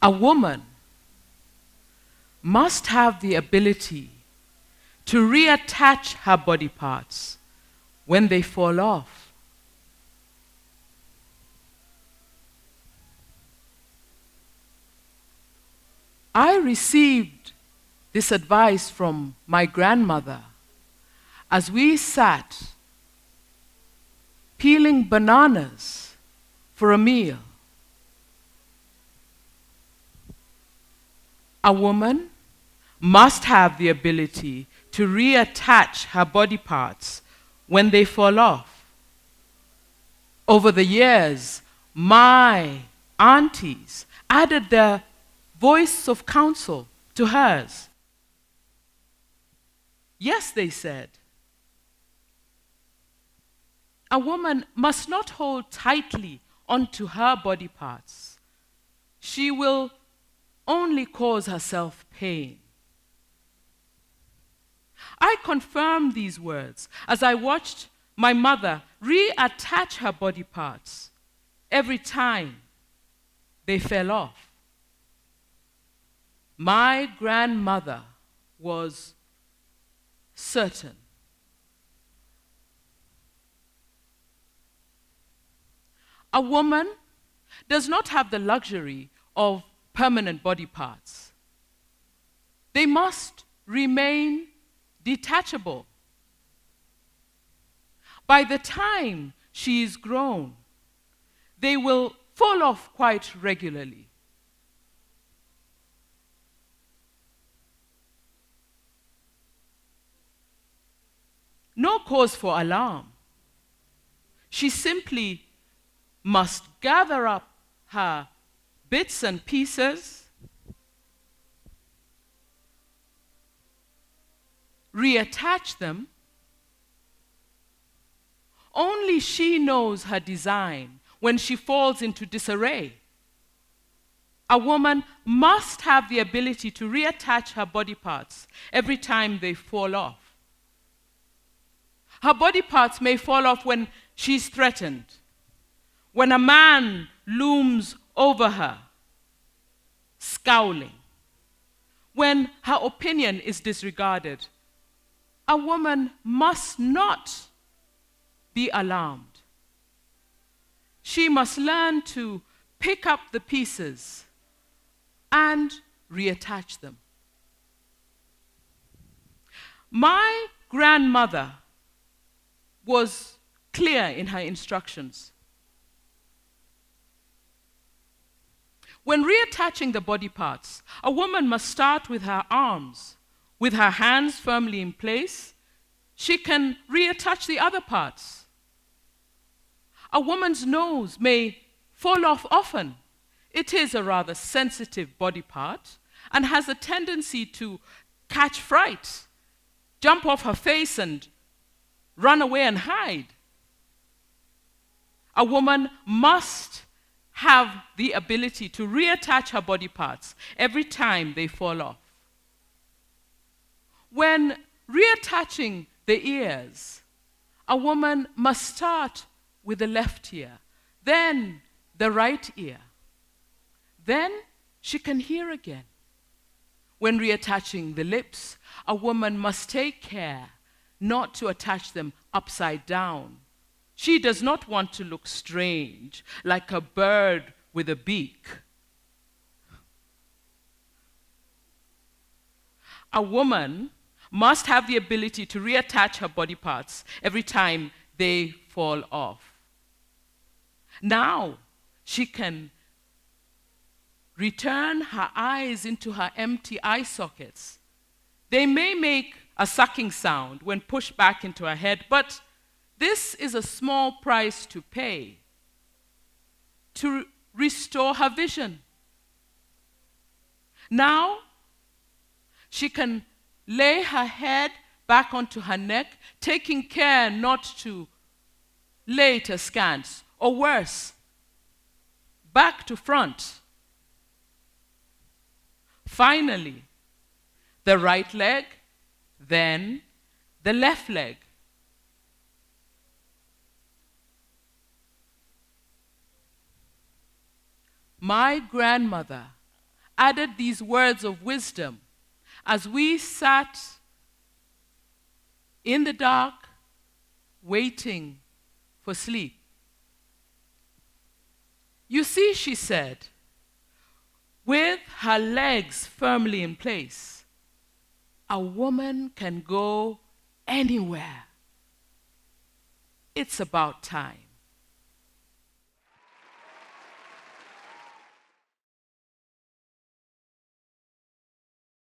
A woman must have the ability to reattach her body parts when they fall off. I received this advice from my grandmother as we sat peeling bananas for a meal. A woman must have the ability to reattach her body parts when they fall off. Over the years, my aunties added their voice of counsel to hers. Yes, they said, a woman must not hold tightly onto her body parts. She will only cause herself pain. I confirmed these words as I watched my mother reattach her body parts every time they fell off. My grandmother was certain. A woman does not have the luxury of permanent body parts. They must remain detachable. By the time she is grown, they will fall off quite regularly. No cause for alarm. She simply must gather up her bits and pieces, reattach them. Only she knows her design when she falls into disarray. A woman must have the ability to reattach her body parts every time they fall off. Her body parts may fall off when she's threatened, when a man looms over her, scowling, when her opinion is disregarded. A woman must not be alarmed. She must learn to pick up the pieces and reattach them. My grandmother was clear in her instructions. When reattaching the body parts, a woman must start with her arms. With her hands firmly in place, she can reattach the other parts. A woman's nose may fall off often. It is a rather sensitive body part and has a tendency to catch fright, jump off her face and run away and hide. A woman must have the ability to reattach her body parts every time they fall off. When reattaching the ears, a woman must start with the left ear, then the right ear. Then she can hear again. When reattaching the lips, a woman must take care not to attach them upside down. She does not want to look strange, like a bird with a beak. A woman must have the ability to reattach her body parts every time they fall off. Now she can return her eyes into her empty eye sockets. They may make a sucking sound when pushed back into her head, but this is a small price to pay to restore her vision. Now she can lay her head back onto her neck, taking care not to lay it askance, or worse, back to front. Finally, the right leg, then the left leg. My grandmother added these words of wisdom as we sat in the dark, waiting for sleep. You see, she said, with her legs firmly in place, a woman can go anywhere. It's about time.